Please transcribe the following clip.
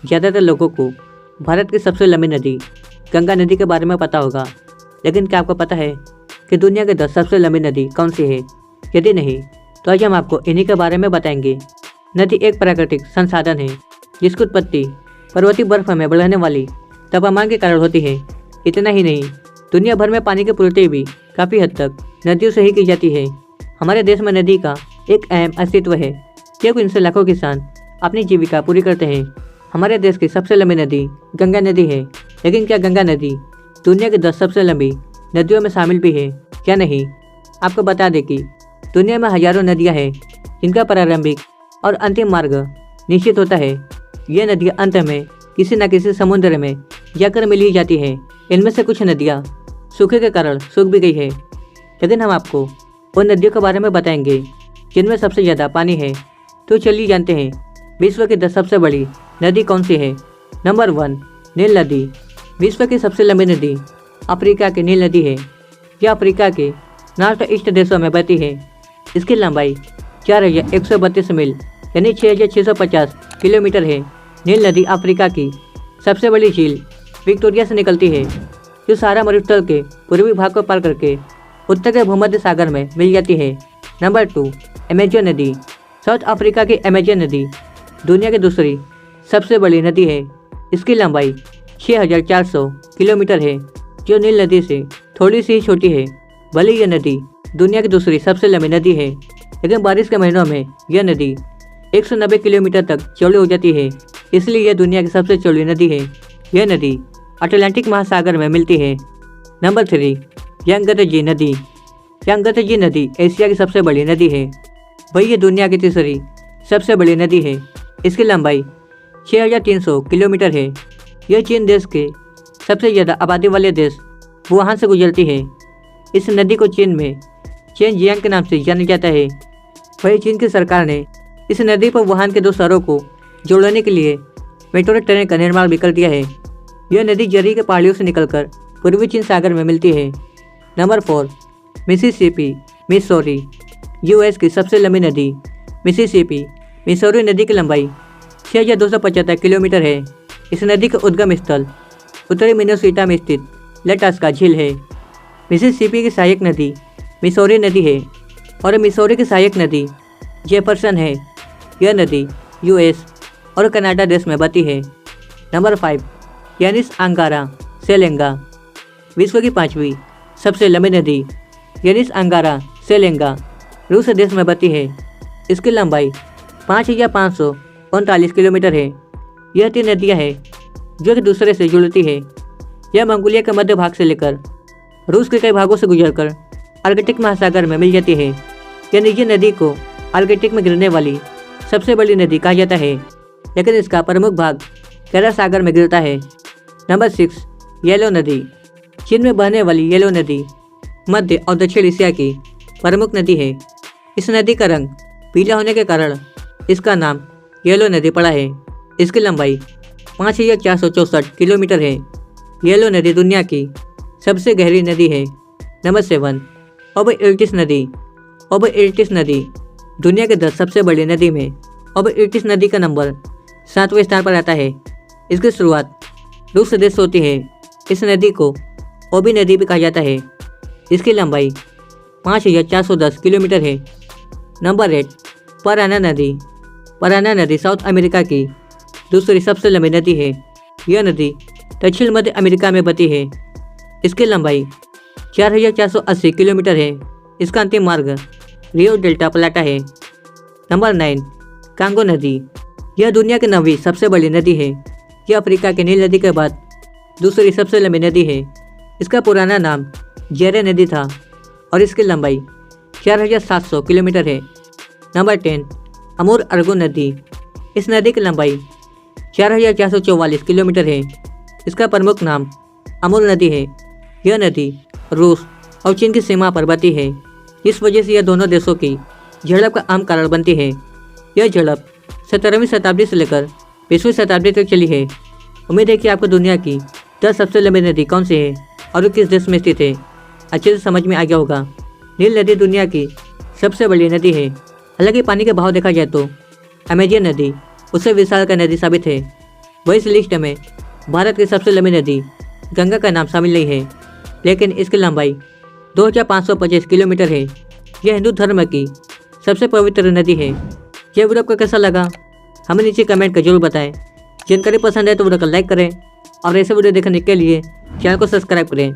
ज़्यादातर लोगों को भारत की सबसे लंबी नदी गंगा नदी के बारे में पता होगा, लेकिन क्या आपको पता है कि दुनिया की 10 सबसे लंबी नदी कौन सी है? यदि नहीं, तो आज हम आपको इन्हीं के बारे में बताएंगे। नदी एक प्राकृतिक संसाधन है जिसकी उत्पत्ति पर्वतीय बर्फ में बढ़ने वाली तापमान के कारण होती है। इतना ही नहीं, दुनिया भर में पानी की पूर्ति भी काफ़ी हद तक नदियों से ही की जाती है। हमारे देश में नदी का एक अहम अस्तित्व है, क्योंकि इनसे लाखों किसान अपनी जीविका पूरी करते हैं। हमारे देश की सबसे लंबी नदी गंगा नदी है, लेकिन क्या गंगा नदी दुनिया की 10 सबसे लंबी नदियों में शामिल भी है? क्या नहीं? आपको बता दें कि दुनिया में हजारों नदियां हैं जिनका प्रारंभिक और अंतिम मार्ग निश्चित होता है। ये नदियां अंत में किसी न किसी समुद्र में जाकर मिल ही जाती है। इनमें से कुछ नदियां सूखे के कारण सूख भी गई है, लेकिन हम आपको उन नदियों के बारे में बताएंगे जिनमें सबसे ज़्यादा पानी है। तो चलिए जानते हैं विश्व की 10 सबसे बड़ी नदी कौन सी है। नंबर 1, नील नदी। विश्व की सबसे लंबी नदी अफ्रीका की नील नदी है। यह अफ्रीका के नॉर्थ ईस्ट देशों में बहती है। इसकी लंबाई 4132 मील यानी 6650 किलोमीटर है। नील नदी अफ्रीका की सबसे बड़ी झील विक्टोरिया से निकलती है, जो सहारा मरुस्थल के पूर्वी भाग को पार करके उत्तर के भूमध्य सागर में मिल जाती है। नंबर 2, अमेजन नदी। साउथ अफ्रीका की अमेजन नदी दुनिया की दूसरी सबसे बड़ी नदी है। इसकी लंबाई 6400 किलोमीटर है, जो नील नदी से थोड़ी सी ही छोटी है। भले यह नदी दुनिया की दूसरी सबसे लंबी नदी है, लेकिन बारिश के महीनों में यह नदी 190 किलोमीटर तक चौड़ी हो जाती है, इसलिए यह दुनिया की सबसे चौड़ी नदी है। यह नदी अटलांटिक महासागर में मिलती है। नंबर 3, यांगत्जे नदी। यांगत्जे नदी एशिया की सबसे बड़ी नदी है। वही ये दुनिया की तीसरी सबसे बड़ी नदी है। इसकी लंबाई 6300 किलोमीटर है। यह चीन देश के सबसे ज़्यादा आबादी वाले देश वुहान से गुजरती है। इस नदी को चीन में चेनजियांग के नाम से जाना जाता है। वही चीन की सरकार ने इस नदी पर वुहान के 2 शहरों को जोड़ने के लिए मेट्रो ट्रेन का निर्माण भी कर दिया है। यह नदी जरी के पहाड़ियों से निकलकर पूर्वी चीन सागर में मिलती है। Number 4, Mississippi Missouri. यूएस की सबसे लंबी नदी मिसिसिपी मिसौरी नदी की लंबाई 6275 किलोमीटर है। इस नदी का उद्गम स्थल उत्तरी मिनेसोटा में स्थित लटास्का झील है। मिसिसिपी की सहायक नदी मिसौरी नदी है और मिसौरी की सहायक नदी जेफरसन है। यह नदी यूएस और कनाडा देश में बहती है। नंबर 5, यानिस अंगारा सेलेंगा। विश्व की 5वीं सबसे लंबी नदी यानिस अंगारा सेलेंगा रूस देश में बहती है। इसकी लंबाई 5539 किलोमीटर है। यह 3 नदियाँ हैं जो एक दूसरे से जुड़ती है। यह मंगोलिया के मध्य भाग से लेकर रूस के कई भागों से गुजरकर आर्कटिक महासागर में मिल जाती है। यह निजी नदी को आर्कटिक में गिरने वाली सबसे बड़ी नदी कहा जाता है, लेकिन इसका प्रमुख भाग कैरा सागर में गिरता है। नंबर 6, येलो नदी। चीन में बहने वाली येलो नदी मध्य और दक्षिण एशिया की प्रमुख नदी है। इस नदी का रंग पीला होने के कारण इसका नाम येलो नदी पड़ा है। इसकी लंबाई 5464 किलोमीटर है। येलो नदी दुनिया की सबसे गहरी नदी है। नंबर 7, ओबइर्टिस नदी। ओबइर्टिस नदी दुनिया के 10 सबसे बड़ी नदी में ओबइर्टिस नदी का नंबर 7वें स्थान पर आता है। इसकी शुरुआत रूस देश से होती है। इस नदी को ओबी नदी भी कहा जाता है। इसकी लंबाई 5410 किलोमीटर है। नंबर 8, पराना नदी। पराना नदी साउथ अमेरिका की दूसरी सबसे लंबी नदी है। यह नदी दक्षिण मध्य अमेरिका में बहती है। इसकी लंबाई 4480 किलोमीटर है। इसका अंतिम मार्ग रियो डेल्टा प्लाटा है। नंबर 9, कांगो नदी। यह दुनिया की 9वीं सबसे बड़ी नदी है। यह अफ्रीका की नील नदी के बाद दूसरी सबसे लंबी नदी है। इसका पुराना नाम जेरे नदी था और इसकी लंबाई 4700 किलोमीटर है। नंबर 10, अमूर अर्गुन नदी। इस नदी की लंबाई 4444 किलोमीटर है। इसका प्रमुख नाम अमूर नदी है। यह नदी रूस और चीन की सीमा पर बहती है। इस वजह से यह दोनों देशों की झड़प का आम कारण बनती है। यह झड़प 17वीं शताब्दी से लेकर 20वीं शताब्दी तक चली है। उम्मीद है कि आपको दुनिया की 10 सबसे लंबी नदी कौन सी है और वो किस देश में स्थित है अच्छे से समझ में आ गया होगा। नील नदी दुनिया की सबसे बड़ी नदी है। हालांकि पानी के बहाव देखा जाए तो अमेजन नदी उससे विशाल का नदी साबित है। वह इस लिस्ट में भारत की सबसे लंबी नदी गंगा का नाम शामिल नहीं है, लेकिन इसकी लंबाई 2525 किलोमीटर है। यह हिंदू धर्म की सबसे पवित्र नदी है। यह वीडियो आपको कैसा लगा हमें नीचे कमेंट कर जरूर बताएं। जानकारी पसंद है तो वीडियो को लाइक करें और ऐसे वीडियो देखने के लिए चैनल को सब्सक्राइब करें।